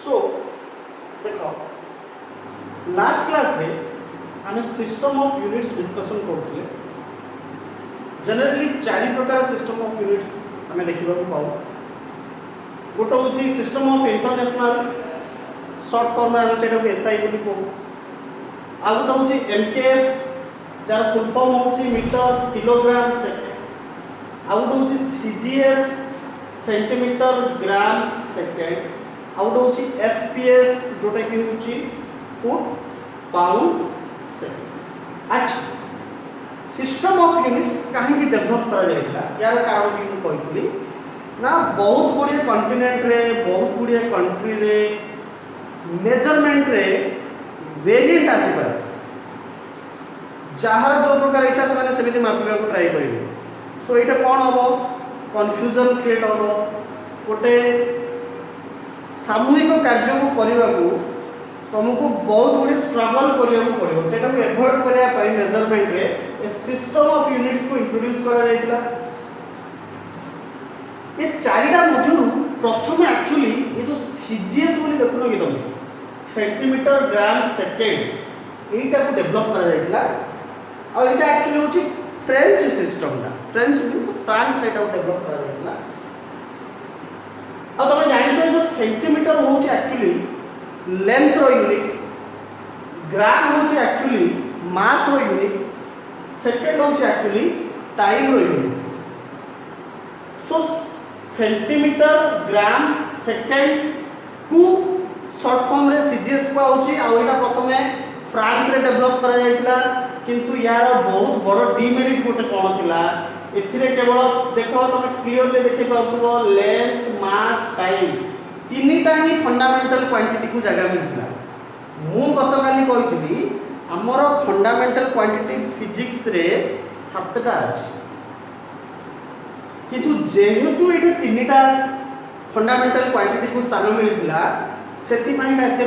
सो देखो last class रे आम सिस्टम ऑफ यूनिट्स डिस्कशन करते जनरली चारि प्रकार सिस्टम ऑफ यूनिट्स आम देखा पाऊ गोटे हूँ system of international short form में से एसआई कहू आउ गोटे हूँ एमकेएस जार फुल फॉर्म हूँ मीटर किलोग्राम सेकेंड आउ गोटे हूँ सीजीएस सेंटीमीटर ग्राम सेकेंड आउ गोटे हूँ एफपीएस जोटा कि हूँ फुट पाउंड सेकेंड। अच्छा सिस्टम ऑफ यूनिट्स कहीं डेभलप करा यार कारण भी मुझे ना बहुत गुड़े कॉन्टिनेंट रे बहुत गुड़े कंट्री रे मेजरमेंट रे वेरिएंट आसी पारे जहाँ जो प्रकार इच्छा से सेमती मापिबा को ट्राई करेंगे। सो ये कौन हम कन्फ्यूजन क्रिएट हम गोटे सामूहिक कार्य को करने को तुमको बहुत गुड़े स्ट्रगल करने को पड़ो से एभॉइड करने मेजरमेंट रे ए सिस्टम ऑफ यूनिट्स को इंट्रोड्यूस करा ये चारिटा मध्य प्रथम एक्चुअली ये जो सीजीएस बोली देखुन कि तुम सेंटीमीटर ग्राम सेकेंड यहीटा को डेभलप करा और ये एक्चुअली हूँ French system French means France ये डेभलप करा और तुम जान जो सेंटीमीटर हूँ एक्चुअली लेंथ रो यूनिट ग्राम हूँ एक्चुअली मास रो यूनिट सेकेंड हूँ एक्चुअली टाइम रो यूनिट। सो सेंटीमीटर ग्राम सेकेंड को शॉर्ट फॉर्म रे सीजीएस को आउची आउटा प्रथमे फ्रांस रे डेवलप करा जायतिला किंतु यार बहुत बड़ डिमेरिट गोटे कोन थिला एथिरे केवल देखो तुम क्लियरली देखि पाउथबो लेंथ मास टाइम तीनटा ही फंडामेंटल क्वांटिटी को जगह मिलथिला। मु गतकाली कहितली हमर फंडामेंटल क्वांटिटी फिजिक्स रे 7टा अछि किंतु जेहेतु ये तीनटा फंडामेंटल क्वांटिटी को स्थान मिलता से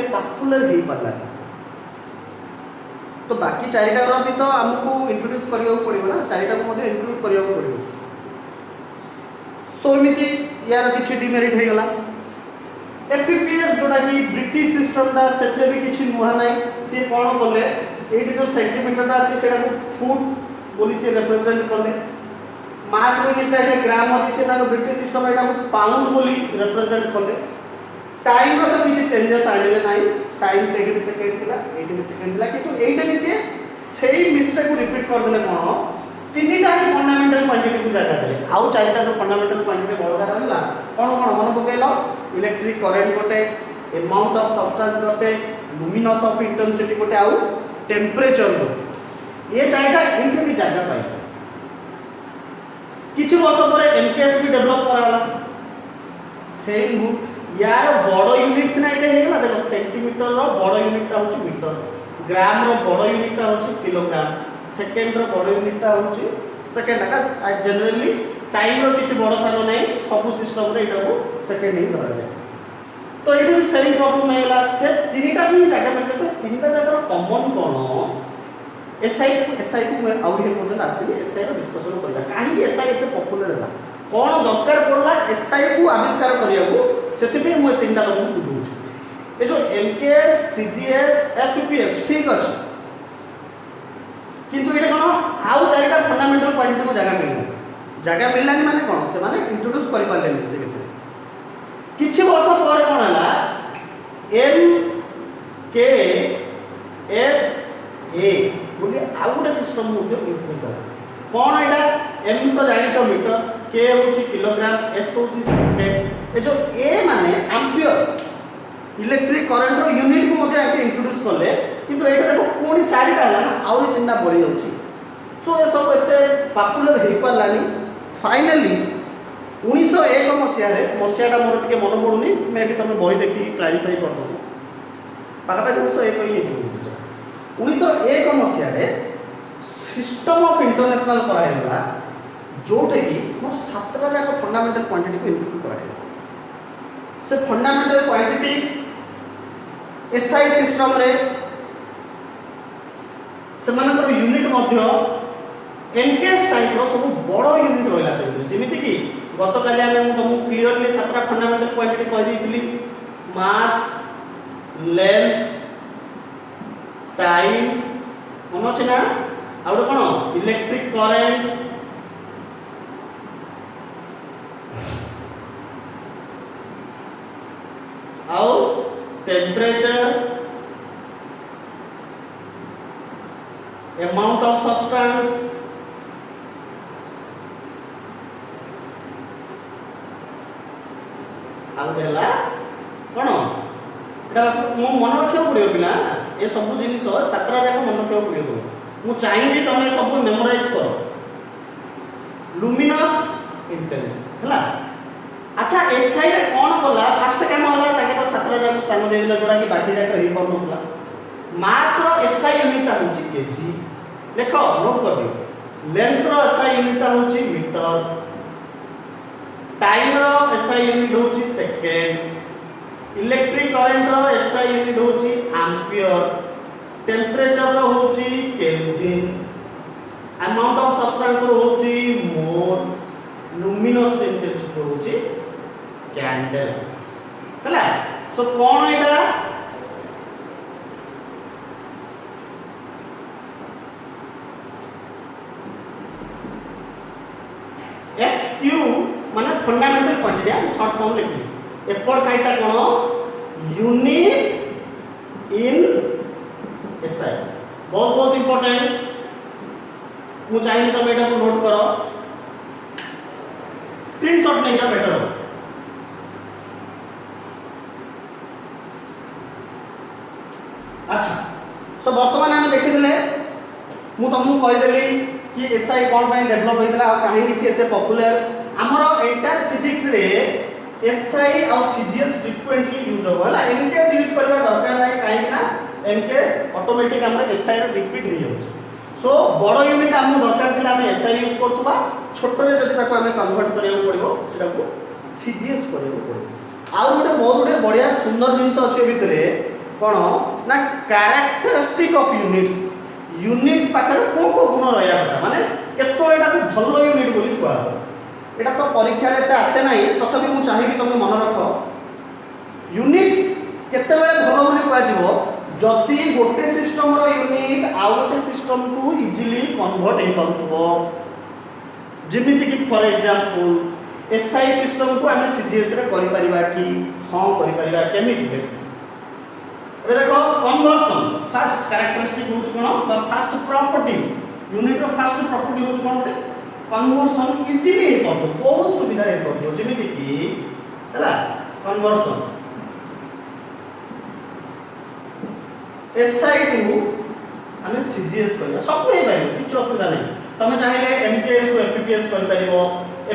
पॉपुलर हो पारा तो बाकी चारिटा भी तो आमको इंट्रोड्यूस करने पड़ो ना चारिटा को इंक्लूड करने पड़ो। सो एमती यार किसी डिमेरिट हो गला एफपीएस जोटा कि ब्रिटिश सिस्टम से भी किसी नुआ ना सी कौन कले ये जो सेंटीमीटर अच्छे से फुट बोली सी रिप्रेजेंट कले मास यूनिट ग्राम अच्छी से ब्रिटिश सिस्टम यहाँ पाउंड बोली रिप्रेजेंट कले टाइम तो किसी चेंजेस आने ना टाइम से सेकेंड थिला एटी भी सेकेंड थिला किंतु एटा भी से मिस्टेक को रिपीट कर देले कोन तीनटा ही फंडामेंटल क्वांटिटी को जगह देले आउ चारटा जो फंडामेंटल क्वांटिटी बळगा रहला कोन कोन मन पकेलो इलेक्ट्रिक करंट गोटे अमाउंट ऑफ सब्सटेंस गोटे लुमिनस ऑफ इंटेंसिटी गोटे आउ टेंपरेचर ये चारटा इनके भी जगह पाई किछि वर्ष पर एमकेएस भी डेवलप कराला सेम यार बड़ यूनिट्स ना ये हेला देखो सेंटीमीटर रो बड़ यूनिटटा होची मीटर ग्राम रो बड़ यूनिटटा होची किलोग्राम सेकेंड रो बड़ यूनिटटा होची सेकेंड का जनरली टाइम रो किछि बड़ सानो नै सब सिस्टम रे एटा को सेकेंड ही धरा जाय तो एटा भी सेम प्रॉब्लम हेला से तीनटा भी जगह पे देखो तीनटा जगह कॉमन कोन एसआई को आउ हे पर्यंत आसीबे एसआई रो डिस्कशन करला काहे एसआई एते पॉपुलर होला कौन दरकार पड़ला एसआई को आविष्कार करिया को सेते मैं तीनटा तुमको बुझाऊँ ये जो एमकेएस सीजीएस एफपीएस ठीक अच्छे किंतु ये कौन आउ चारिटा फंडामेंटल क्वांटिटी को जगह मिलला माने कौन से माने इंट्रोड्यूस कर पाले से केते किछि वर्ष पर कौन हला एम के एस ए बोली आउ गोटे सिस्टम मध्ये इंट्रोड्यूस होला कौन एटा एम तो जानिचो मीटर के होची किलोग्राम एस होची सेकेंड ए जो ए माने एम्पियर इलेक्ट्रिक करंट रो यूनिट को मध्ये आके इंट्रोड्यूस करले किंतु एटा देखो कोनी चारिटा हला ना आउ तीनटा बढी जाउची। सो ए सब एते पॉपुलर हे पालानी फाइनली 1901 मसियाटा मोर टिके मन पडुनी मे भी तमे बही देखि क्लैरिफाई कर दो पाका 1901 ही 1901 मसियारे सिस्टम ऑफ इंटरनेशनल कराइला जोटे कि तुम 7टा जाक फंडामेंटल क्वांटिटी को इंक्लूड कराइला से फंडामेंटल क्वांटिटी एसआई सिस्टम रे सेमानकर यूनिट मध्य एनकेएस टाइप रो सब बड़ यूनिट रहला से जेमिति कि गतकाली आम तुमको क्लीयरली 7टा फंडामेंटल क्वांटिटी कह देइथिली मास लेंथ टाइम मन अच्छे ना आउ कौन इलेक्ट्रिक करेंट आउ टेम्परेचर अमाउंट ऑफ सब्सटेंस आउला कौन एटा मो मन रखियो पड़ियो पिला ए सब जिनिस सातरा जाक मन रखियो पड़ियो मु चाहिबी तमे सब मेमोराइज करो लुमिनस इंटेंस हला अच्छा एसआई रे कोन कोला फर्स्ट काम होला ताके तो सातरा जाक स्थान दे दिला जोडा कि बाकी जाक रही पड़नोला मास रो एसआई यूनिट ता होची केजी देखो नोट कर दियो लेंथ रो एसआई यूनिट ता होची मीटर टाइम रो एसआई यूनिट होची सेकंड इलेक्ट्रिक करंट रो एसआई यूनिट होची एम्पियर टेम्परेचर रो होची केल्विन अमाउंट ऑफ सब्सटेंस रो होची मोल लुमिनस इंटेंसिटी रो होची कैंडल हला सो कोन एटा FQ माने फंडामेंटल क्वांटिटी हम शॉर्ट फॉर्म लिखली एपर साइड ता कोन यूनिट इन एसआई बहुत बहुत इंपोर्टेंट मु चाहिए तो बेटा को नोट करो स्क्रीनशॉट नहीं जा बेटर हो अच्छा सो वर्तमान हम देखिले मु तुमको कहि देली कि एसआई कोन ପାଇଁ डेवलप होइतला आ काहे सी एते पॉपुलर हमर एंटायर फिजिक्स रे एसआई और सीजीएस फ्रीक्वेंटली यूज होला एमकेएस यूज करबा दरकार नाही काहे ना एमकेएस ऑटोमेटिक हमर एसआई रे रिपीट हो जाउछ सो बड़ यूनिट हम दरकार थिला हम एसआई यूज करतबा छोट रे जदी ताको हम कन्वर्ट करियो पड़िबो सेटा को सीजीएस करियो पड़िबो आ गोटे बहुत गोटे बढ़िया सुंदर जिंस अछि भितरे कोन ना कैरेक्टरिस्टिक ऑफ यूनिट्स यूनिट्स पाखर को गुण रहया କଥା माने केतो एटा को भलो यूनिट बोली कुआ एटा तो परीक्षा रे एते आसे नाही तथापि मु चाहिबी तुम मन रखो यूनिट्स केते बेले भलो बोली कुआ जीवो जति गोटे सिस्टम रो यूनिट आ गोटे सिस्टम को इजीली कन्वर्ट हे पाउतबो जेमिति कि फॉर एग्जांपल एसआई सिस्टम को हम सीजीएस रे करि परिबा कि हां करि परिबा केमिति देख ए देखो कन्वर्शन फर्स्ट कैरेक्टरिस्टिक होच कोन first property unit row first property होच कोन कन्वर्शन इजीली हे पाउतो बहुत सुविधा हे पाउतो जेमिति कि हला कन्वर्शन एसआई टू हमें सीजीएस करिया सब हे पाइबो किछ असुविधा नै तमे चाहिले एमकेएस टू एफपीएस कर परिबो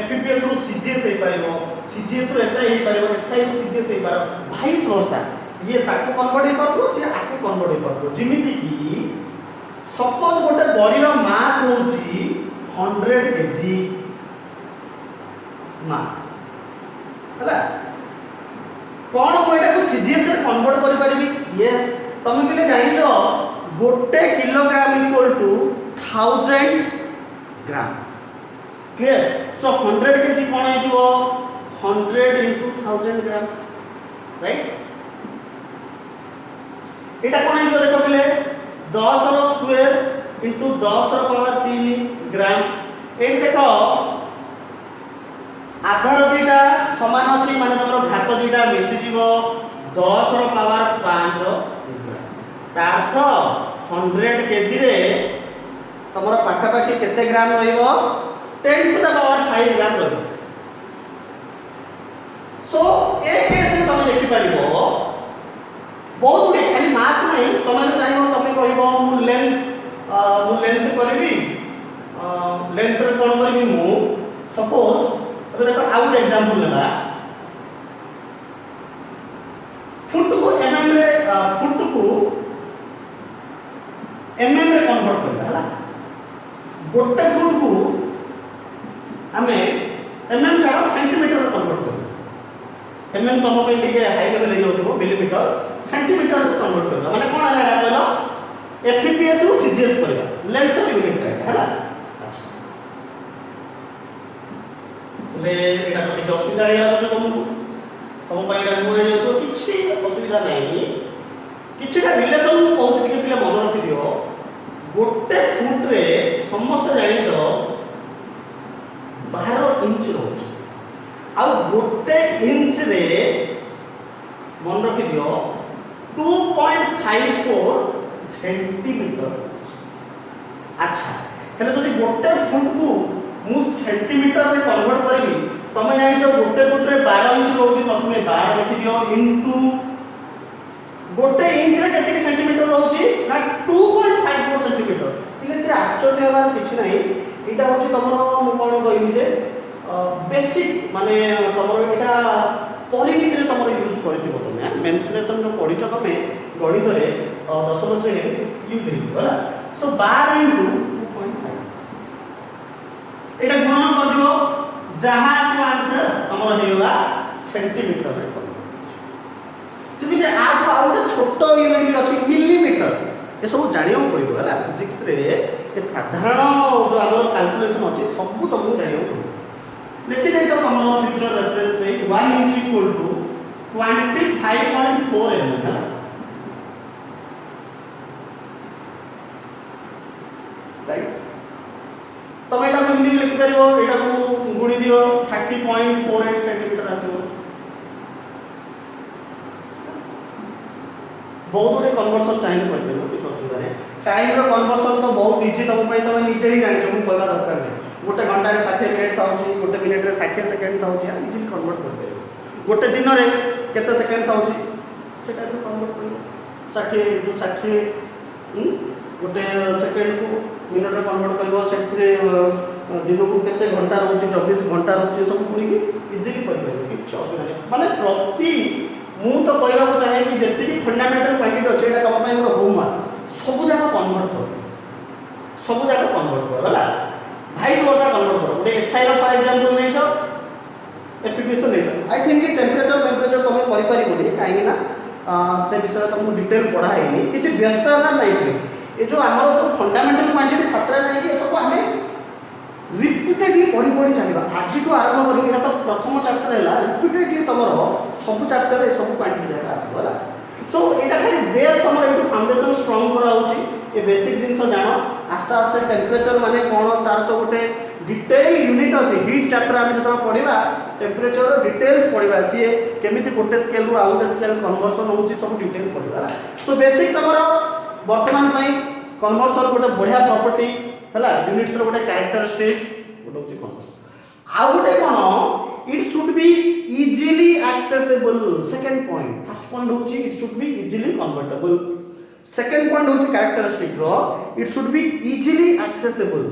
एफपीएस टू सीजीएस हे परिबो सीजीएस टू एसआई हे परिबो एसआई टू सीजीएस हे परिबो वाइस वर्सा ये ताको कन्वर्ट हे करबो से आको कन्वर्ट हे करबो जेमिति कि सपोज गोटे बॉडी रो मास होची 100 केजी मास हला कोन मोइटा को सीजीएस रे कन्वर्ट करि परिबी यस तमे बिले जानि जो गोटे kilogram equal to 1000 gram clear so 100 KG कोन हे जो 100 into 1000 ग्राम राइट एटा कोन हे जो देखो बिले 10 रो स्क्वायर into 10 रो पावर 3 ग्राम ए देखो आधार दुईटा समान अछि माने तमरो घात दुईटा मिसि जीवो 10 रो पावर 5 ता अर्थ 100 केजी रे तमरो पाखा पाखी केते ग्राम रहिबो 10 टू द पावर 5 ग्राम रहिबो सो ए केस रे तमे देखि परिबो बहुत गुडे खाली मास नहीं तमे चाहिबो तमे कहिबो मु लेंथ करबी लेंथ रे कोन करबी मु सपोज अब देखो आउट एग्जांपल लेबा फुट को एमएम रे फुट को एमएम रे कन्वर्ट करबा हला गोटे फुट को हमें एमएम छाड़ा सेंटीमीटर रे कन्वर्ट करबा एमएम तम पे टिके हाई लेवल हे होतबो मिलीमीटर सेंटीमीटर रे कन्वर्ट करबा माने कोन आला कहलो एफपीएस रो सीजीएस करबा लेंथ रो यूनिट रे हला ले एटा तो असुविधा हे तुमको तुम पाइडा मुए तो किछि असुविधा नहीं किछिटा रिलेशन को कहूँ टिके पिले मन रखि दियो गोटे फुट रे समस्त जानिछ 12 इंच रोज आ गोटे इंच रे मन रखि दियो 2.54 सेंटीमीटर। अच्छा हेले जदि गोटे फुट को मु सेंटीमीटर रे कन्वर्ट करबी तमे जानिछ गोटे फुट रे 12 इंच रोज प्रथमे 12 लिखि दियो इनटू गोटे इंच रे केते सेंटीमीटर रहउची ना 2.54 सेंटीमीटर। इले आश्चर्य हेबार किछि नाही एटा होची तमरो मु कोन कहबी जे बेसिक माने तमरो एटा परिमिति रे तमरो यूज करथिबो तमे मेंसुरेशन जो पढिछ तमे गणित रे 10 श्रेणी यूज हेबो होला। सो 12 इनटू 2.5 एटा गुणन कर दियो जहां से आंसर तमरो हेला सेंटीमीटर रे सिमिति आठ आउट छोटो यूनिट भी अछि मिलीमीटर ए सब जानियो पड़िबो होला। फिजिक्स रे ए साधारण जो हमर कैलकुलेशन अछि सब तुमको जानियो पड़िबो। लिखि दे तो तमरो फ्यूचर रेफरेंस में 1 इंच इक्वल टू 25.4 mm है राइट। तब एटा को हिंदी में लिखि परिबो एटा को गुणी दियो 30.48 सेंटीमीटर आसीबो। बहुत गुडे कन्वर्सन चाहिए कर परिबो किछ असुविधा नै। टाइम रो कन्वर्सन तो बहुत इजी तम पई तमे निजे ही जानि छ कहबा दरकार नै। गोटे घंटा रे 60 मिनिट थाउची गोटे मिनिट रे 60 सेकंड थाउची इजी कन्वर्ट कर परिबो। गोटे दिन रे केते सेकंड थाउची सेटा भी कन्वर्ट करिबो 60 इनटू 60 गोटे सेकंड को मिनिट रे कन्वर्ट करिबो सेतरे दिन को केते घंटा रहउची 24 घंटा रहउची सब पुनी की इजीली कर परिबो किछ असुविधा नै। माने प्रति मु तो कहबा को चाहे कि जति भी फंडामेंटल क्वांटिटी अछि एटा तम पई मोर होमवर्क सब जगह कन्वर्ट कर सब जगह कन्वर्ट कर होला 22 वर्ष कन्वर्ट कर गोटे एसआई रो फॉर एग्जांपल नै छ एफिबिएशन नै छ आई थिंक टेम्परेचर तमे करि परिबोनी काहे ना से विषय तुमको डिटेल पढ़ा हैनी किछि व्यस्त ना नै पड़े ए जो हमर जो फंडामेंटल क्वांटिटी सातरा नै कि सब हमें रिपीटेडली पढ़ी पढ़ी चलिबा आज तो आरंभ करी एटा तो प्रथम चैप्टर हैला रिपीटेडली तमरो सब चैप्टर रे सब क्वांटिटी जाका आसीबो होला। सो एटा खाली बेस तमरो एटू फाउंडेशन स्ट्रांग करा होची ए बेसिक जिंस जानो आस्ते आस्ते टेम्परेचर माने कोन तार तो गोटे डिटेल यूनिट अछि हीट चैप्टर हम जतरा पढिबा टेम्परेचर डिटेल्स पढिबा सी केमिति गोटे स्केल रु आउट स्केल कन्वर्सन होची सब डिटेल पढिबा। सो बेसिक तमरो वर्तमान पई कन्वर्सन गोटे बढ़िया प्रॉपर्टी हला यूनिट्स रो गोटे कैरेक्टरिस्टिक गोटे होची कन्वर्सन आ गोटे कोन it should be easily accessible. Second point first point होची it should be easily convertible. Second point होची कैरेक्टरिस्टिक रो it should be easily accessible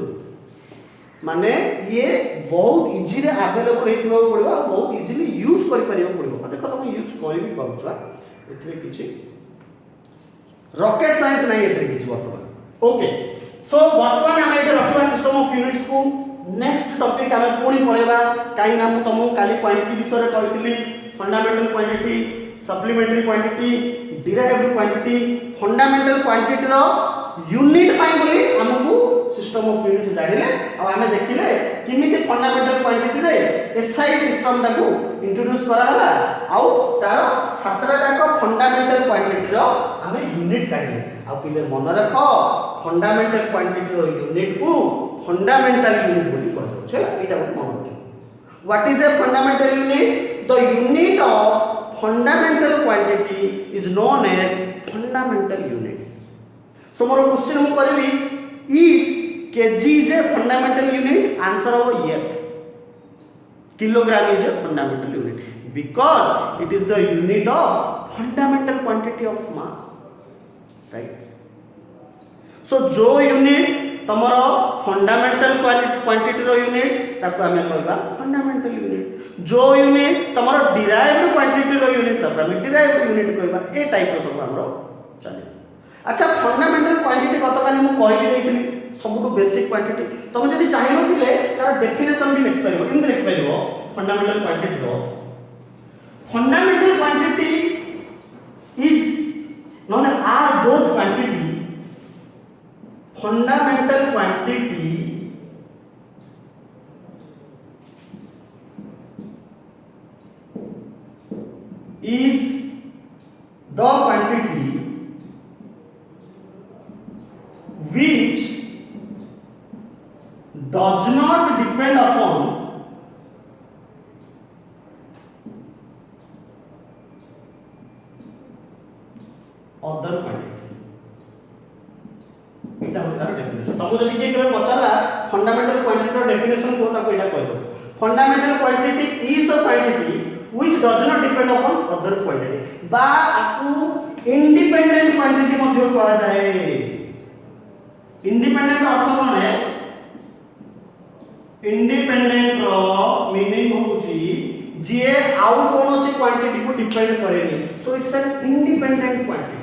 माने ये बहुत इजीली अवेलेबल हेतिबा पड़िबा बहुत इजीली यूज करि परिबो पड़िबो देखो तुम यूज करि भी पाउछा एथरे किछि रॉकेट साइंस नहीं एथरे किछि वर्तमान ओके। सो वर्तमान हम एटे रखिबा सिस्टम ऑफ यूनिट्स को नेक्स्ट टॉपिक हम पुणी पळेबा काई ना तुमको काली क्वांटिटी विषय रे कहितली fundamental quantity supplementary quantity derived quantity fundamental quantity रो यूनिट पाई बोली हमकु सिस्टम ऑफ यूनिट्स जानिले आ हमें देखिले किमिति फंडामेंटल क्वांटिटी रे एसआई सिस्टम ताको इंट्रोड्यूस करा हला आ तार सातरा जाक फंडामेंटल क्वांटिटी रो हमें यूनिट काढिले आ पिले मन रख फंडामेंटल क्वांटिटी रो यूनिट को फंडामेंटल यूनिट बोली कहजो छला एटा मन रख। What is a fundamental unit the unit of fundamental quantity is known as fundamental unit. So मोर क्वेश्चन मु करबी is KG is a fundamental unit answer हो yes kilogram is a fundamental unit because it is the unit of fundamental quantity of mass right. So जो unit तमरो fundamental quantity रो unit ताको हमें कहबा फंडामेंटल यूनिट जो unit तमरो derived quantity रो unit ताको हमें डिराइव्ड यूनिट कहबा ए टाइप रो सब हमरो चले। अच्छा फंडामेंटल क्वांटिटी गतकाली मु कहि देइथिली सबटु बेसिक क्वांटिटी तुम जदि चाहिबो पिले तार डेफिनेशन भी लिख परिबो इन लिख परिबो फंडामेंटल क्वांटिटी रो fundamental quantity is known are those quantity fundamental quantity is the quantity other quantity एटा हो तार डेफिनेशन तुमको जदी के केबे पचाला फंडामेंटल क्वांटिटी रो डेफिनेशन को ताको एटा कहबो fundamental quantity is the quantity which does not depend upon other quantity बा आकु इंडिपेंडेंट क्वांटिटी मध्ये कहा जाए इंडिपेंडेंट अर्थ कोन है इंडिपेंडेंट रो मीनिंग होची जे आउ कोनोसी क्वांटिटी को डिपेंड करेनी so it's an independent quantity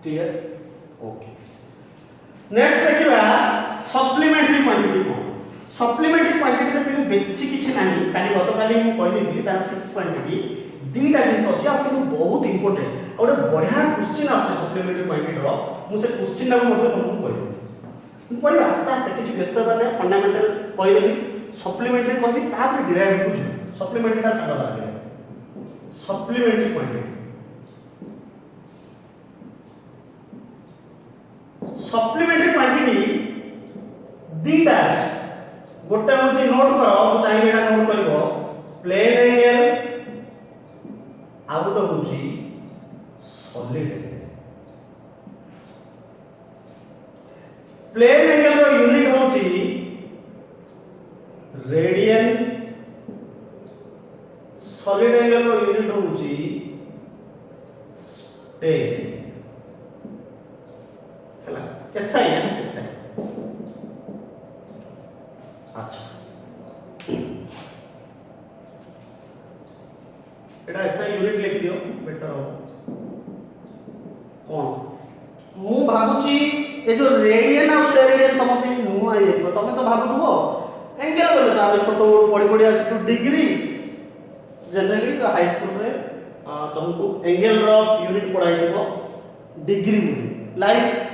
clear okay next देखिबा सप्लीमेंटरी क्वांटिटी को सप्लीमेंटरी क्वांटिटी रे बेसिक किछि नाही खाली गतकाली मु कहली थी तार फिक्स क्वांटिटी दीटा जिंस अछि आ किंतु बहुत इंपोर्टेंट और बढ़िया क्वेश्चन आछे सप्लीमेंटरी क्वांटिटी रो मु से क्वेश्चन ना मते तुमको कहबो पढ़ी आस्ते आस्ते किसी व्यस्त करने फंडामेंटल कहदेवी सप्लीमेंटरी कहबी तापर डिराइव को जो सप्लीमेंटरी का सारा लागे सप्लीमेंटरी क्वांटिटी सप्लीमेंटरी क्वांटिटी दीटा गोटे होची नोट करो मु चाहिए एटा नोट करबो प्लेन एंगल आ गोटे होची सॉलिड एंगल प्लेन एंगल रो यूनिट होची रेडियन सॉलिड एंगल रो यूनिट होची स्टेन हला एसआई है एसआई अच्छा एटा एसआई यूनिट लिख दियो बेटर हो कोन मु भाबुची ए जो रेडियन और स्टेरेडियन तुम पे नु आई जेतो तुम तो भाबुथबो एंगल बोले तो छोट पड़ी पड़ी आसी तो डिग्री जनरली तो हाई स्कूल रे तुमको एंगल रो यूनिट पढ़ाई देबो डिग्री बोली लाइक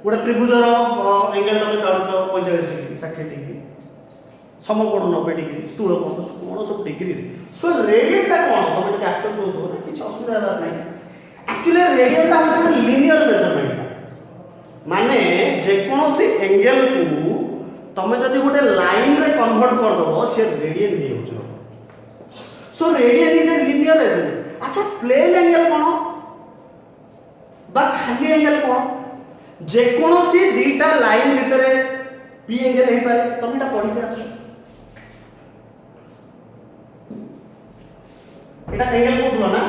गोटे त्रिभुज रो एंगल तुम काढुछो 45 डिग्री 60 डिग्री समकोण 90 डिग्री स्थूल कोण सब डिग्री सो रेडियन का कोन तुम टिके आश्चर्य होतो ना किछ असुविधा बात नहीं एक्चुअली रेडियन का होता लिनियर मेजरमेंट माने जे कोनोसी एंगल को तमे जदी गोटे लाइन रे कन्वर्ट कर दबो से रेडियन हे होछ so radian is a linear measurement अच्छा प्लेन एंगल कोन बा खाली एंगल कोन जे कोनोसी दीटा लाइन भितरे पी एंगल हे पारे तमे एटा पढि के आसु एटा एंगल कोन ना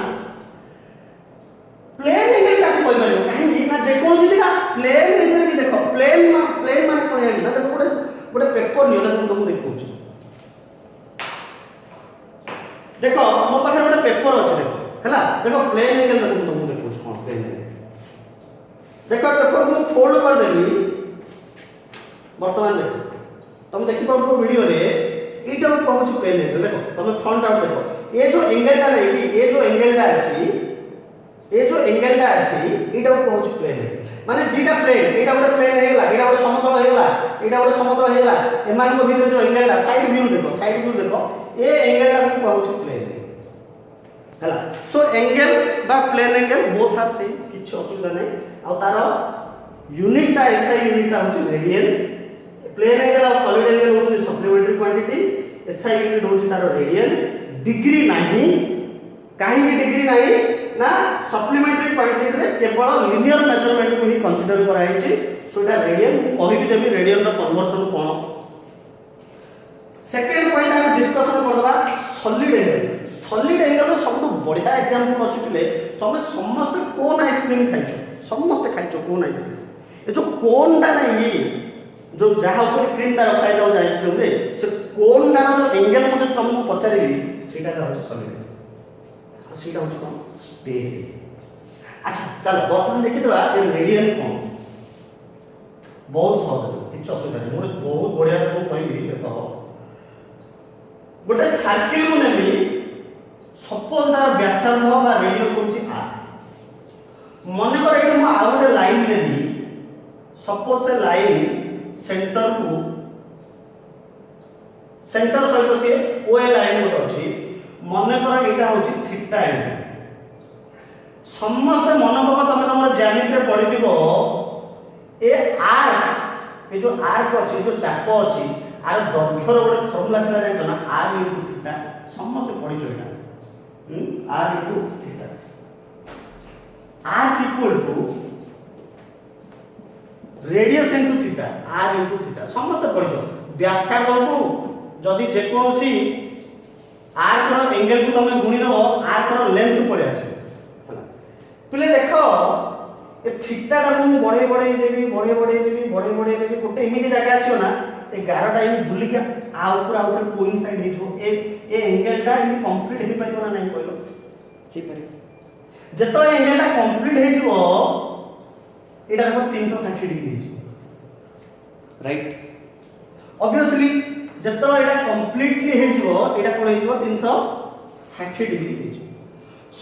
प्लेन एंगल का कोइ परियो काहे ना जे कोनोसी जगह प्लेन भितर भी देखो प्लेन माने कोन है ना देखो गोटे पेपर नियो देखो तुमको देखौची देखो मो पाखे गोटे पेपर अछि देखो हैला देखो प्लेन एंगल देखो तुमको देखौची कोन प्लेन एंगल देखो पेपर को फोल्ड कर देली वर्तमान देखो तुम देखि पाउथो वीडियो रे एटा कहूची प्लेन एंगल देखो तुम फ्रंट आउट देखो ये जो एंगल टा नहीं ये जो एंगल टा अछि ये जो एंगल टा अछि एटा कहूची प्लेन एंगल माने दीटा प्लेन एटा गोटे प्लेन हेला एटा गोटे समतल हेला एटा गोटे समतल हेला एमान को भीतर जो एंगल टा साइड व्यू देखो ए एंगल टा को कहूची प्लेन हेला सो एंगल बा plane angle both are same किछ असुविधा नै आ तारो यूनिट टा एसआई यूनिट टा होची रेडियन प्लेन एंगल और सॉलिड एंगल होची सप्लीमेंटरी क्वांटिटी एसआई यूनिट होची तारो रेडियन डिग्री नाही काहे भी डिग्री नाही ना सप्लीमेंटरी क्वांटिटी रे केवल लिनियर मेजरमेंट को ही कंसीडर कराई छी सो एटा रेडियन कहि भी देबी रेडियन रो कन्वर्जन कोन सेकंड पॉइंट हम डिस्कशन करबा सॉलिड एंगल रो सबटु बढ़िया एग्जांपल अछि पिले तमे समस्त कोन आइसक्रीम खाइछो समस्त खाइछो कोन आइसक्रीम ए जो कोन टा नाही जो जहा ऊपर क्रीम टा रखाय जाउ आइसक्रीम रे से कोन टा जो एंगल मुझे तुमको पचारिबी सेटा का होछि सॉलिड सीधा हो कौन स्टेन अच्छा चलो बर्तमान देखि दवा ए रेडियन कोन बहुत सहज किछ असुविधा नहीं मोर बहुत बढ़िया को कहबी देखो गोटे सर्किल को नेबी सपोज तार व्यासार्ध बा रेडियस होची r मने कर एठी म आ गोटे लाइन नेबी सपोज से लाइन सेंटर सहित से ओ लाइन गोटे अछि मने कर एटा होची थीटा एंगल समस्त मन पक तमे तमर ज्यामिति पढि दिबो ए आर्क ए जो आर्क अछि जो चाप अछि आर दैर्घ्यर गोटे फार्मूला थिला जानि ना r * थीटा समस्त पढि जोइना r * theta arc equal to radius into theta R into theta समस्त पढ़िछ व्यासार्ध को जदि जेकोसी आर्क रो एंगल को तुम गुणी दबो आर्क रो लेंथ पड़े आसो पिले देखो ए थीटा टा को बड़े बड़े देबी गोटे एमिति जगह आसियो ना ए 11 टा इन बुली के आ ऊपर आउथर कोइंसाइड हे जो ए एंगल टा इन कंप्लीट हे पाइबो ना नहीं कहलो हे पारे जतो एंगल टा कंप्लीट हे जो एटा देखो 360 डिग्री हे जो राइट ऑब्वियसली जतो एटा कंप्लीटली हे जो एटा कोन हे जो 360 डिग्री हे जो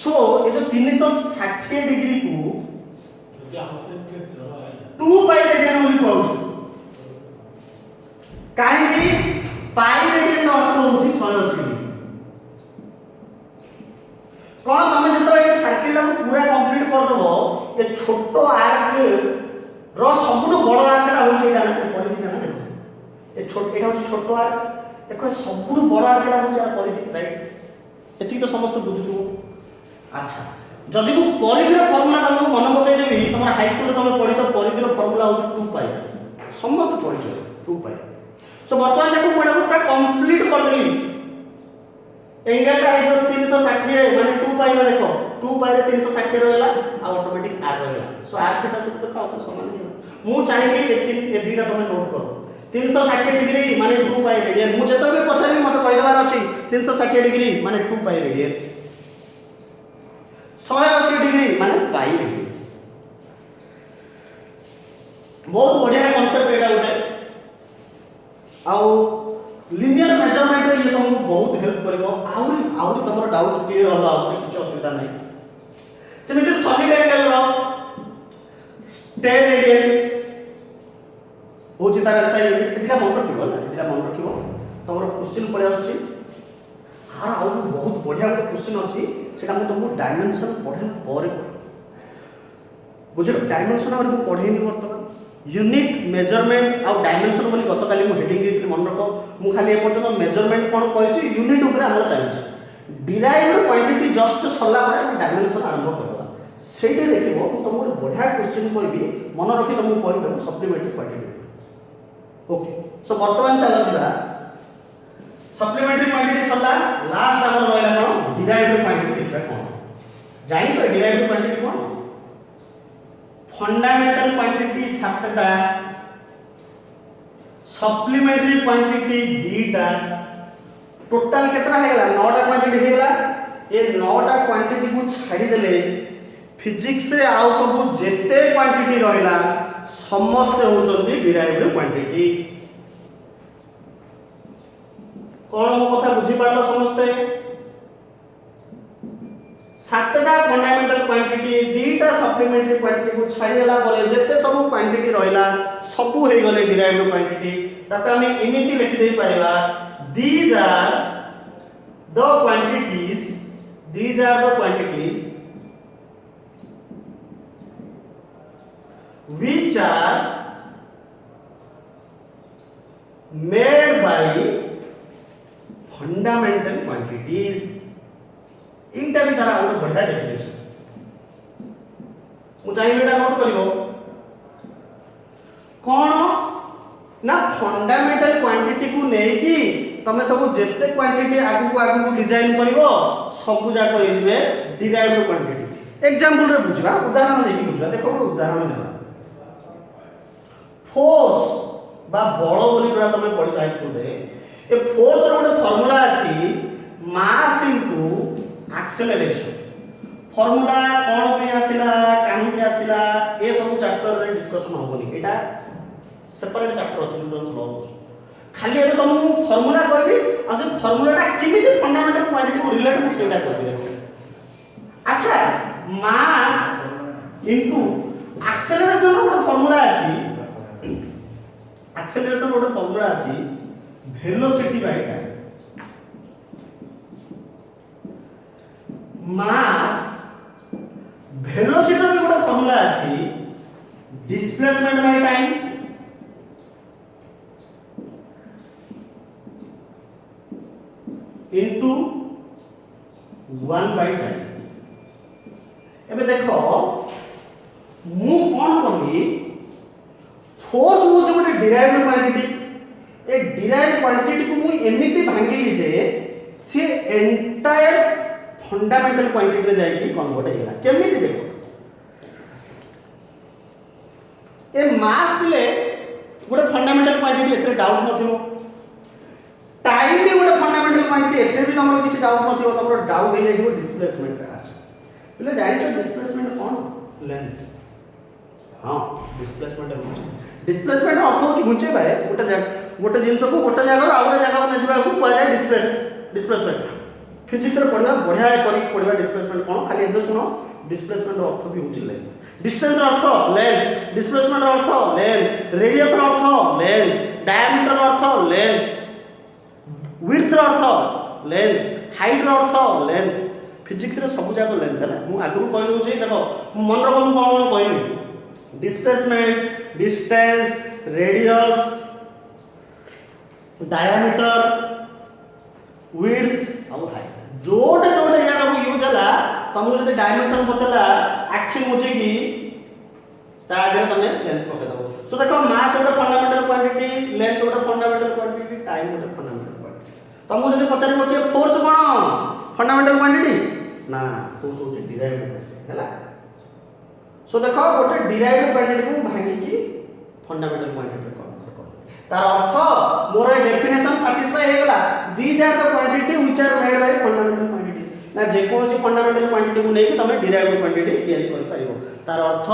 सो ए जो 360 डिग्री को 2 पाई रेडियन बोली कहू काहे पाई रेडियन अर्थ होची 180 डिग्री कोन तमे जतो ए सर्किल को पूरा कंप्लीट कर दबो ए छोटो आर्क रो सबुठु बड़ आर्क टा होची एटा ना परिधि ना देखो ए छोट एटा होची छोटो आर्क देखो सबुठु बड़ आर्क टा होची आ परिधि राइट एति तो समस्त बुझुथु अच्छा जदि को परिधि रो फार्मूला तुमको मन पकई देबी तुम हाई स्कूल तुम पढिछ परिधि रो फार्मूला होची 2 पाई समस्त पढिछ 2 पाई सो वर्तमान देखो मोडा पूरा कंप्लीट कर देली एंगल टा है 360 माने 2 पाई ना देखो 2 पाई रे 360 रहला आ ऑटोमेटिक आर रहला सो आर थीटा से तो का समान है मु चाहिए ए दुईटा तुम नोट करो 360 डिग्री माने 2 पाई रेडियन मु जतो भी पछारी मते कहि देबार अछि 360 डिग्री माने 2 पाई रेडियन 180 डिग्री माने पाई रेडियन बहुत बढ़िया कांसेप्ट एटा उठे आउ लिनियर मेजरमेंट रे ये तुमको बहुत हेल्प करबो आउरी तमरो डाउट क्लियर होला आउरी किछ असुविधा नै सेमिति सॉलिड एंगल रो स्टेन रेडियन होची तार एसआई एतिरा मन रखिबो ना एतिरा मन रखिबो तमरो क्वेश्चन पळे आछी हार आउ बहुत बढ़िया एक क्वेश्चन अछि सेटा म तुमको डायमेंशन पढला पर बुझो डायमेंशन हम पढेनी वर्तमान यूनिट मेजरमेंट आउ डायमेंशन बोली गतकाली मु हेडिंग देथि मन रखो मु खाली ए पर्यंत मेजरमेंट कोन कहछि यूनिट ऊपर हमर चलछि डिराइव्ड क्वांटिटी जस्ट सला पर हम डायमेंशन आरंभ करबा सेठी देखिबो मु तुमको बढ़िया क्वेश्चन कहबी मन रखि तुमको पढिबो सप्लीमेंटरी क्वांटिटी ओके सो वर्तमान चलो जिबा सप्लीमेंटरी क्वांटिटी सला लास्ट हमर रहला कोन डिराइव्ड क्वांटिटी देखबा कोन जानि तो डिराइव्ड क्वांटिटी कोन फंडामेंटल क्वांटिटी 7टा सप्लीमेंटरी क्वांटिटी 2टा टोटल केतना हेला 9टा क्वांटिटी हेला ए 9टा क्वांटिटी को छाडी देले फिजिक्स रे आउ सब जेते क्वांटिटी रहला समस्त होचंदी डिराइव्ड क्वांटिटी कोन मो कथा बुझी पारलो समस्ते 7टा फंडामेंटल क्वांटिटी 2टा सप्लीमेंटरी क्वांटिटी को छाडी देला बोले जेते सब क्वांटिटी रहला सब हे गले डिराइव्ड क्वांटिटी ताके हम इमिति लिखि दे परिबा these are the quantities which are made by fundamental quantities इनटा भी तारा आउट बढ़िया डेफिनेशन मु चाहिए एटा नोट करिवो कोन ना फंडामेंटल क्वांटिटी को नै कि तमे सब जेते क्वांटिटी आगु को डिजाइन करिवो सब जाको इजबे डिराइव्ड क्वांटिटी एग्जांपल रे बुझबा उदाहरण देकी बुझबा देखो एक उदाहरण लेबा फोर्स बा बल बोली जोडा तमे पढि हाई स्कूल रे ए फोर्स रो ଗୋଟେ फार्मूला अछि मास इनटू एक्सेलरेशन फार्मूला कोन पे आसिला काहे पे आसिला ए सब चैप्टर रे डिस्कशन होबनी एटा सेपरेट चैप्टर अछि न्यूटन्स लॉ खाली ए तुम फार्मूला कहबी आ से फार्मूलाटा किमिति फंडामेंटल क्वांटिटी को रिलेट मु सेटा कहबी देखो अच्छा मास इनटू एक्सेलरेशन रो फार्मूला अछि एक्सेलरेशन रो फार्मूला अछि velocity by time mass velocity रो गोटे फार्मूला अछि displacement by time into 1 by time एबे देखो मु कोन करबी फोर्स होचे गोटे डिराइव्ड क्वांटिटी ए डिराइव्ड क्वांटिटी को मु एमिति भांगिली जे से एंटायर फंडामेंटल क्वांटिटी रे जाई कि कन्वर्ट हेला केमिति देखो ए मास पिले गोटे फंडामेंटल क्वांटिटी एथरे डाउट नथिबो टाइम भी गोटे फंडामेंटल क्वांटिटी एथरे भी तमरो किछि डाउट नथिबो तमरो डाउट हे जाइबो डिस्प्लेसमेंट का अछि पिले जानि डिस्प्लेसमेंट कोन लेंथ हां डिस्प्लेसमेंट अर्थ होची घुंचे बाय गोटे जिंस को गोटे जगह आ गोटे जगह में जिबा को कहै जाय डिस्प्लेसमेंट फिजिक्स रे पढिबा बढ़िया करी पढिबा डिस्प्लेसमेंट कोन खाली एबे सुनो डिस्प्लेसमेंट रो अर्थ भी होची लेंथ डिस्टेंस रो अर्थ लेंथ डिस्प्लेसमेंट रो अर्थ लेंथ रेडियस रो अर्थ लेंथ डायमीटर रो अर्थ लेंथ विड्थ रो अर्थ लेंथ हाइट रो अर्थ लेंथ फिजिक्स रे सब जाको लेंथ है मु आगु कहलु जे देखो मन रकम कोन कहलु displacement distance radius diameter width और हाइट जोटे जोटे या सब यूज होला तुमको जब डायमेंशन पचला आखि मुझे की ता आगे तमे लेंथ पके दो सो देखो मास गोटे फंडामेंटल क्वांटिटी लेंथ गोटे फंडामेंटल क्वांटिटी टाइम गोटे फंडामेंटल क्वांटिटी तुमको जब पचारे कि फोर्स कोन फंडामेंटल क्वांटिटी ना फोर्स होची डिराइव्ड क्वांटिटी हैला सो देखो गोटे डिराइव्ड क्वांटिटी को भांगी की फंडामेंटल क्वांटिटी कन्वर्ट कर तार अर्थ मोर डेफिनेशन सैटिस्फाई हे गेला these are the quantity which are made by fundamental quantity ना जे कोनसी फंडामेंटल क्वांटिटी को लेके तमे डिराइव्ड क्वांटिटी तैयारी कर परिबो तार अर्थ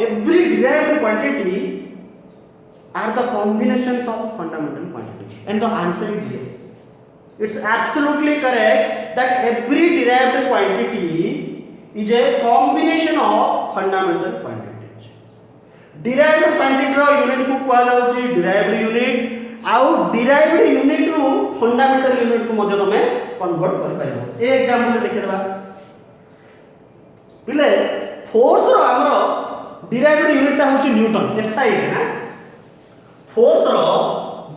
every derived quantity are the combinations of fundamental quantity and the answer is yes it's absolutely correct that every derived quantity is a combination of fundamental quantities derived quantity ro unit को कहा जाउची derived unit आउ derived unit रो fundamental unit को मध्य तमे convert कर पाइबो ए example देखे देबा पिले फोर्स रो हमरो derived unit ता होची न्यूटन SI है फोर्स रो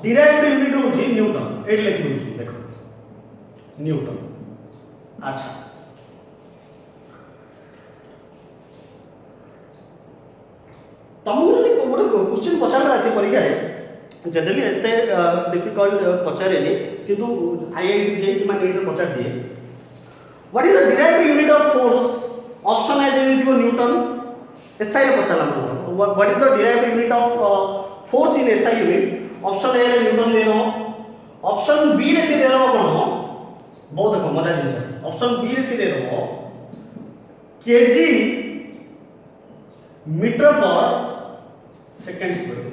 derived unit होची न्यूटन एट लिखि दोछु देखो न्यूटन अच्छा तुमको जदि गोटे क्वेश्चन पचारला आसी परीक्षा रे जनरली एते डिफिकल्ट पचारेनी किंतु आईआईटी जे कि मान नीट पचार दिए what is the derived unit of force option A दे दिबो न्यूटन एसआई रे पचारला what is the derived unit of force in SI unit option A रे न्यूटन दे दो ऑप्शन बी रे से दे दो कोन बहुत देखो मजा जिनिस ऑप्शन बी रे से दे दो KG metre per second square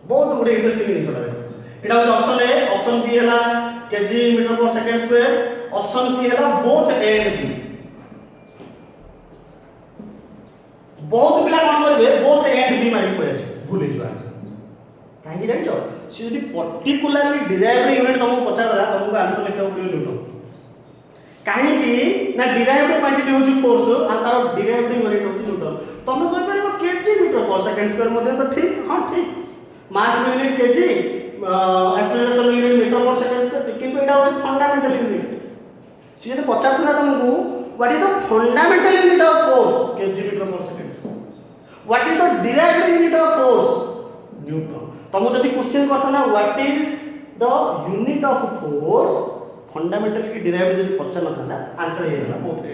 बहुत गुड इंटरेस्टिंग जिनिस देखो एटा ऑप्शन ए ऑप्शन बी हैला KG metre per second square option C हैला बोथ ए एंड बी बहुत पिला कोन करबे बोथ ए एंड बी मारि पड़े भूल हिजो आंसर काहे जानछो से यदि पर्टिकुलरली डिराइव्ड यूनिट तुमको पचारला तुमको आंसर लिखा पड़ो न्यूटन काहे कि ना डिराइव्ड क्वांटिटी होची फोर्स आ तार डिराइव्ड यूनिट होची न्यूटन तुम कहि परबो KG metre per second square मध्ये तो ठीक हां ठीक mass unit KG acceleration unit metre per second square किंतु एटा होची फंडामेंटल यूनिट से यदि पचारला तुमको what is the fundamental unit of force KG metre per second square what is the derived unit of force Newton तुम जब question करता ना what is the unit of force fundamental की डिराइव्ड जब पचार ना आंसर ये होला बहुत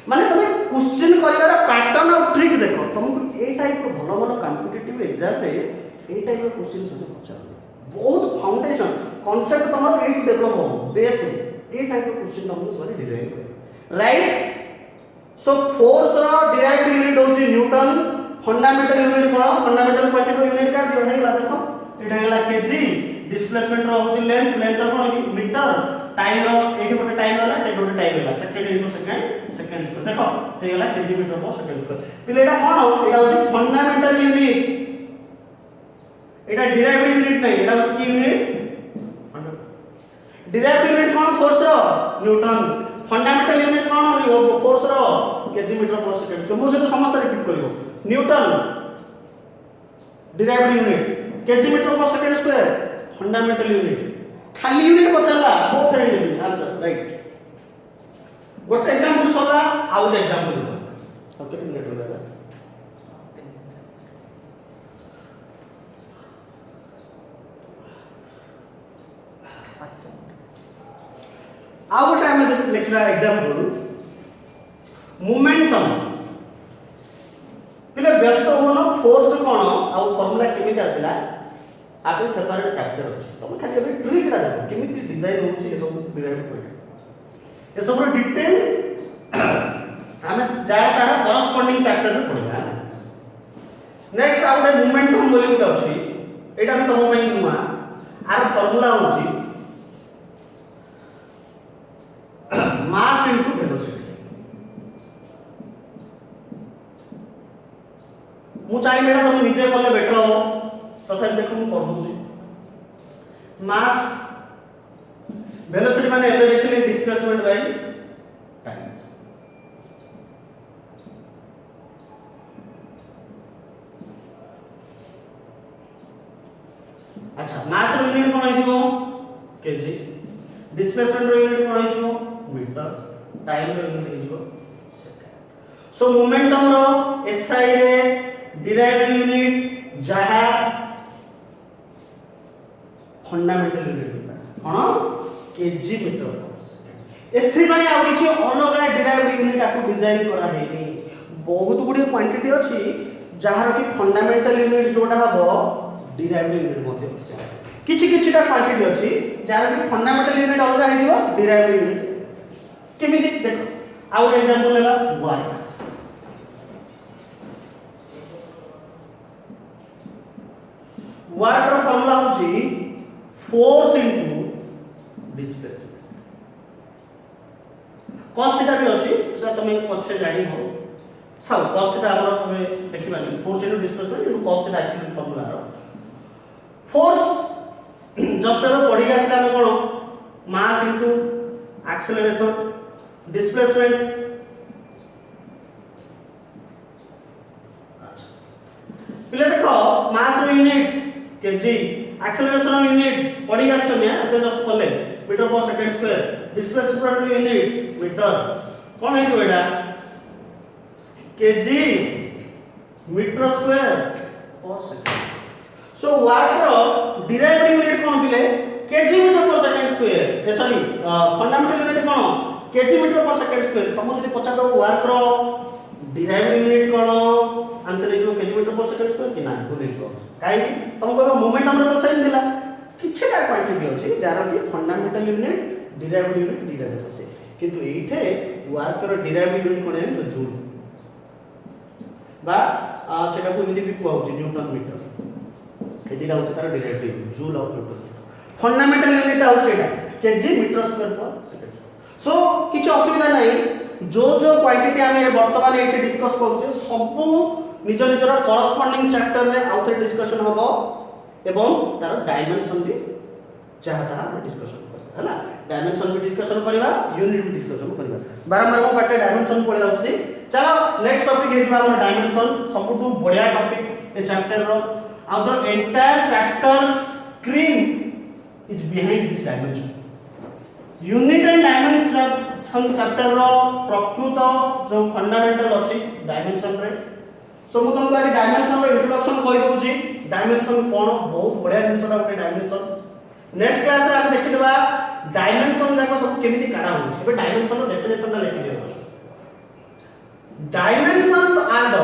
माने तुम क्वेश्चन करिवार पैटर्न और ट्रिक देखो तुमको ए टाइप रो भलो भलो कॉम्पिटिटिव एग्जाम रे ए टाइप रो क्वेश्चन सब पचार बहुत फाउंडेशन कांसेप्ट तुम्हारा एट डेवलप हो बेस ए टाइप रो क्वेश्चन तुमको सॉरी डिजाइन कर राइट सो फोर्स रो डिराइव्ड यूनिट होची न्यूटन फंडामेंटल यूनिट कोन फंडामेंटल क्वांटिटी यूनिट का दियो हेला देखो एटा हेला केजी डिस्प्लेसमेंट रो होची लेंथ लेंथ रो कोन की मीटर टाइम रो एठी गोटे टाइम होला से गोटे टाइम होला second into second second square देखो हे हेला KG metre per second square पिले एटा कोन एटा होची फंडामेंटल यूनिट एटा डिराइव्ड यूनिट नै एटा होची की यूनिट डिराइव्ड यूनिट कोन फोर्स रो न्यूटन फंडामेंटल यूनिट कोन फोर्स रो KG metre per second square मो से समस्त रिपीट करिवो Newton derived unit KG metre per second square fundamental unit खाली यूनिट पचारला बोथ एंड आंसर राइट गोटे एग्जांपल सला आउ एग्जांपल दो ओके तो मिनट होगा सर आउ गोटे आम लिखा एग्जांपल मोमेंटम पिले व्यस्त होनो फोर्स कोन आउ फार्मूला केमिति आसिला आपे सेपरेट चैप्टर अछि तुम खाली अबे ट्रिक रा देखो केमिति डिजाइन होछि ए सब डिराइव पॉइंट ए सब डिटेल हमें जाय तार करस्पोंडिंग चैप्टर रे पढिबा नेक्स्ट आउ गोटे मोमेंटम बोली गोटे अछि एटा भी तुम पई नुआ आर फार्मूला होछि मास इनटू वेलोसिटी मु चाहिए बेटा तुम निजे कले बेटर हो तथा देखो मु कर दूची मास वेलोसिटी माने एबे देखिले डिस्प्लेसमेंट बाय टाइम अच्छा मास रो यूनिट कोन हिजो केजी डिस्प्लेसमेंट रो यूनिट कोन हिजो मीटर टाइम रो यूनिट हिजो सेकंड सो मोमेंटम रो एसआई रे डिराइव यूनिट जहा फंडामेंटल यूनिट कोन केजी मीटर पर सेकंड एथि भाई आ किछि अलगा डिराइव यूनिट आकु डिजाइन करा हेनी बहुत गुडी क्वांटिटी अछि जहार कि फंडामेंटल यूनिट जोटा हबो डिराइव यूनिट मध्ये अछि किछि किछिटा क्वांटिटी अछि जहार कि फंडामेंटल यूनिट अलगा हे जिवो डिराइव यूनिट केमिति देखो आउ एग्जांपल लेला वर्क वर्क रो फार्मूला होची force into displacement cos theta भी अछि सर तुम पछे जानि हो सब cos थीटा हमर हमें देखिबानी force into displacement into cos theta actually formula रो फोर्स जस्ट अगर पढ़ी आसला हम कोन मास इनटू एक्सेलरेशन डिस्प्लेसमेंट पिले देखो मास रो यूनिट केजी एक्सेलरेशन यूनिट पढ़ी आछन एबे जस्ट करले metre per second square displacement unit metre कोन है जो एडा KG metre square per second so work रो डिराइव्ड यूनिट कोन पिले KG metre per second square ए सॉरी फंडामेंटल यूनिट कोन KG metre per second square तुम जदी पचार दो वर्क रो डिराइव्ड यूनिट कोन आंसर हे जो KG metre per second square कि ना भूल हिजो काहे कि तुम कहबो मोमेंटम रे तो सेम दिला किछटा क्वांटिटी अछि जार कि फंडामेंटल यूनिट डिराइव्ड यूनिट दीटा देतो से किंतु एठे वर्क रो डिराइव्ड यूनिट कोन है जो जूल बा सेटा को इमिति भी कुआ होछि न्यूटन मीटर ए दीटा होछि तार डिराइव्ड यूनिट जूल और न्यूटन फंडामेंटल यूनिट होछि एटा KG metre square per second सो किछ असुविधा नाही जो जो क्वांटिटी हमें वर्तमान एठे डिस्कस करछे सब निज निजर करस्पोंडिंग चैप्टर रे आउथे डिस्कशन हबो एवं तार डायमेंशन भी चाहता हम डिस्कशन करबा हला डायमेंशन भी डिस्कशन करबा यूनिट भी डिस्कशन करबा बारंबार मो पाटे डायमेंशन पढे आछी चलो नेक्स्ट टॉपिक हे जबा हमर डायमेंशन सबटू बढ़िया टॉपिक ए चैप्टर रो आउ the entire chapters cream is behind this dimension unit and dimension chapter रो प्रकृत जो फंडामेंटल अछि डायमेंशन रे सो मु तुमको आज डायमेंशन रो इंट्रोडक्शन कहि दोछि डायमेंशन कोन बहुत बढ़िया जिंसटा उठे डायमेंशन नेक्स्ट क्लास रे हम देखिबा डायमेंशन जाको सब केमिति काढा होछि एबे डायमेंशन रो डेफिनेशन ला लिखि दियो dimensions are the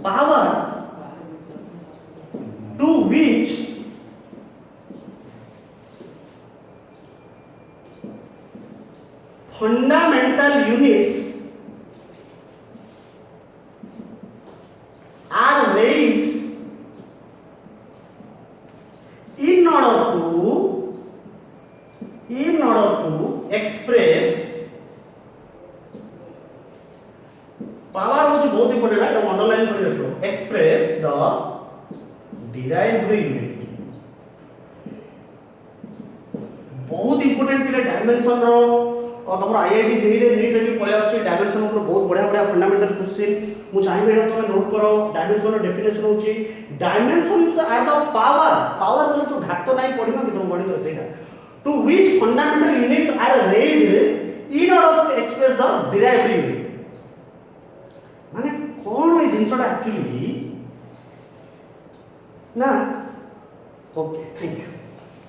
power to which fundamental units are raised in order to express power which बहुत important है तो अंडरलाइन कर रखो express the derived unit बहुत इंपोर्टेंट पिले डायमेंशन रो और तुम आईआईटी जेई रे नीट रे भी पळे आछी डायमेंशन ऊपर बहुत बढ़िया बढ़िया फंडामेंटल क्वेश्चन मु चाहिबे तुम नोट करो डायमेंशन रो डेफिनेशन होची dimensions are the power power बोले जो घात नहीं पड़िनो कि तुम गणित रे सेटा to which fundamental units are raised in order to express the derived unit. माने कौन ये जिनसटा एक्चुअली ना ओके थैंक यू.